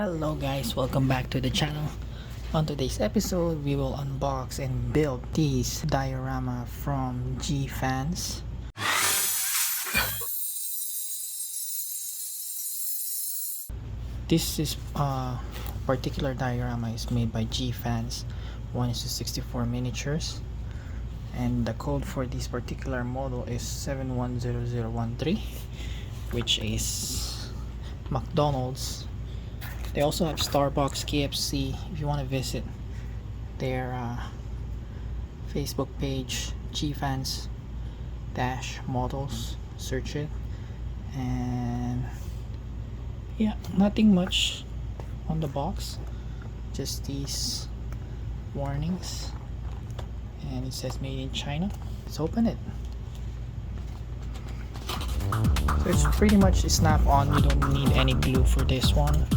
Hello guys, welcome back to the channel. On today's episode, we will unbox and build these diorama from G Fans. This is particular diorama is made by G Fans 1:64 miniatures, and the code for this particular model is 710013, which is McDonald's. They also have Starbucks, KFC. If you want to visit their Facebook page, GFans-models, search it. And yeah, nothing much on the box, just these warnings, and it says made in China. Let's open it. So it's pretty much snap on. You don't need any glue for this one.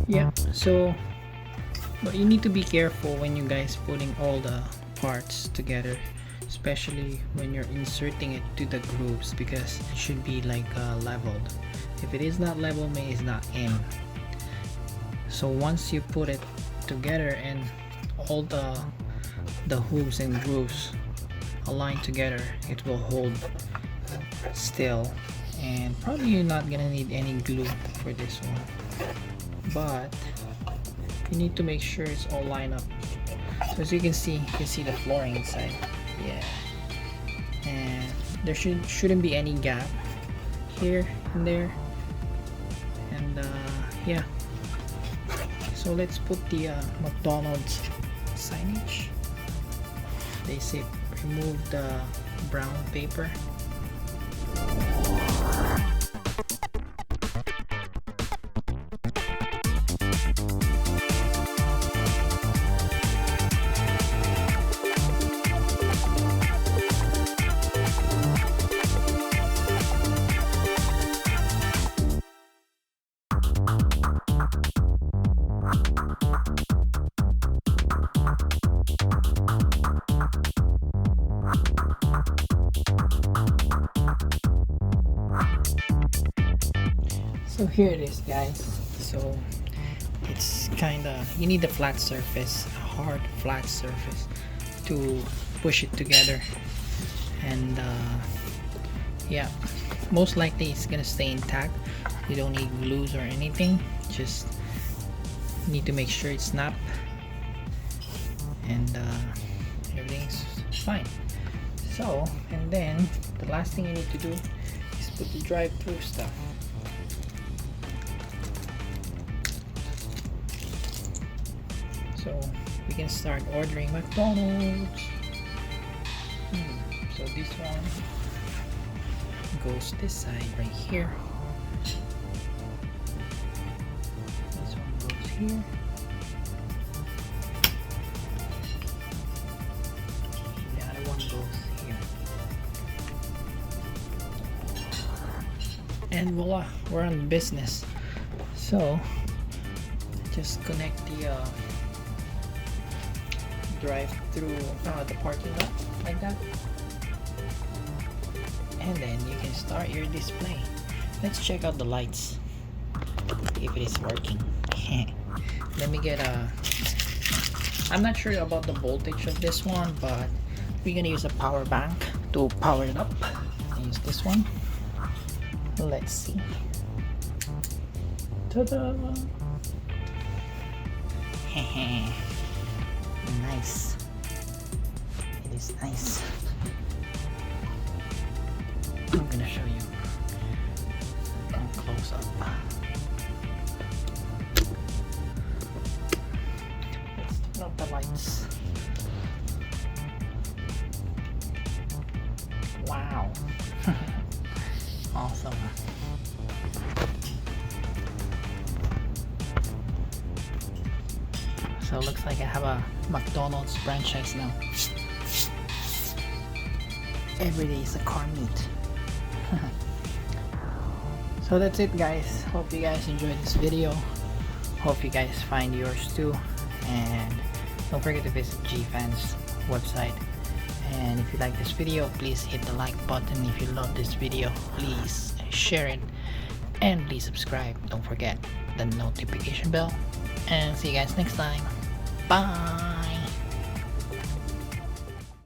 Yeah, so but you need to be careful when you guys putting all the parts together, especially when you're inserting it to the grooves, because it should be like leveled. If it is not level, means it's not in. So once you put it together and all the hooves and grooves align together, it will hold still, and probably you're not gonna need any glue for this one, but you need to make sure it's all lined up. So as you can see the flooring inside. Yeah, and there shouldn't be any gap here and there, and yeah. So let's put the McDonald's signage. They say remove the brown paper. So here it is, guys. So it's kinda, you need a flat surface, a hard flat surface to push it together, and yeah, most likely it's gonna stay intact. You don't need glues or anything, just need to make sure it's snap, and everything's fine. So, and then the last thing you need to do is put the drive-through stuff. So we can start ordering McDonald's. So this one goes this side right here. This one goes here. goes here. And voila, we're on business. So just connect the drive through the parking lot like that, and then you can start your display. Let's check out the lights if it is working. Let me get I'm not sure about the voltage of this one, but we're gonna use a power bank to power it up. Use this one. Let's see. Ta-da! Nice. It is nice. I'm gonna show you close up. Let's turn off the lights. Wow. Awesome. So it looks like I have a McDonald's franchise now. Every day is a car meet. So that's it, guys. Hope you guys enjoyed this video. Hope you guys find yours too. And don't forget to visit GFan's website. And if you like this video, please hit the like button. If you love this video, please share it. And please subscribe. Don't forget the notification bell. And see you guys next time. Bye.